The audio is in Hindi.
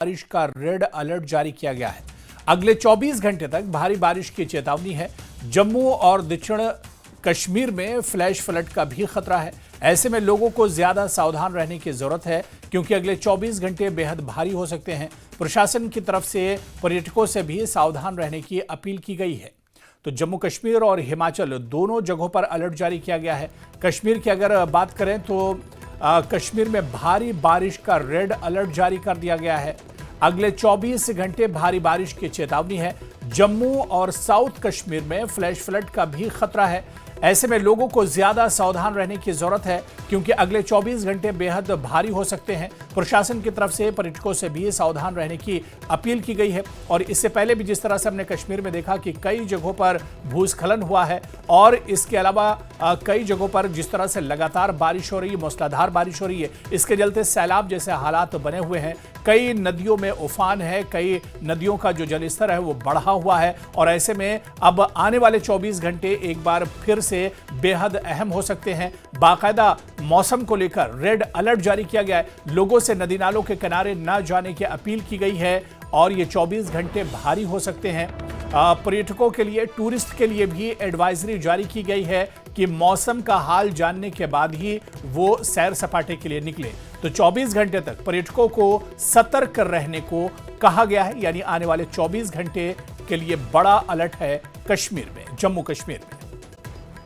बारिश का रेड अलर्ट जारी किया गया है। अगले 24 घंटे तक भारी बारिश की चेतावनी है। जम्मू और दक्षिण कश्मीर में फ्लैश फ्लड का भी खतरा है। ऐसे में लोगों को ज्यादा सावधान रहने की जरूरत है, क्योंकि अगले 24 घंटे बेहद भारी हो सकते हैं। प्रशासन की तरफ से पर्यटकों से भी सावधान रहने की अपील की गई है। तो जम्मू कश्मीर और हिमाचल दोनों जगहों पर अलर्ट जारी किया गया है। कश्मीर की अगर बात करें तो कश्मीर में भारी बारिश का रेड अलर्ट जारी कर दिया गया है। अगले 24 घंटे भारी बारिश की चेतावनी है। जम्मू और साउथ कश्मीर में फ्लैश फ्लड का भी खतरा है। ऐसे में लोगों को ज्यादा सावधान रहने की जरूरत है, क्योंकि अगले 24 घंटे बेहद भारी हो सकते हैं। प्रशासन की तरफ से पर्यटकों से भी सावधान रहने की अपील की गई है। और इससे पहले भी जिस तरह से हमने कश्मीर में देखा कि कई जगहों पर भूस्खलन हुआ है, और इसके अलावा कई जगहों पर जिस तरह से लगातार बारिश हो रही है, मूसलाधार बारिश हो रही है, इसके चलते सैलाब जैसे हालात बने हुए हैं। कई नदियों में उफान है, कई नदियों का जो जलस्तर है वो बढ़ा हुआ है। और ऐसे में अब आने वाले 24 घंटे एक बार फिर से बेहद अहम हो सकते हैं। बाकायदा मौसम को लेकर रेड अलर्ट जारी किया गया है। लोगों से नदी नालों के किनारे न जाने की अपील की गई है, और ये 24 घंटे भारी हो सकते हैं। पर्यटकों के लिए, टूरिस्ट के लिए भी एडवाइजरी जारी की गई है कि मौसम का हाल जानने के बाद ही वो सैर सपाटे के लिए निकले। तो 24 घंटे तक पर्यटकों को सतर्क रहने को कहा गया है, यानी आने वाले 24 घंटे के लिए बड़ा अलर्ट है कश्मीर में, जम्मू कश्मीर में।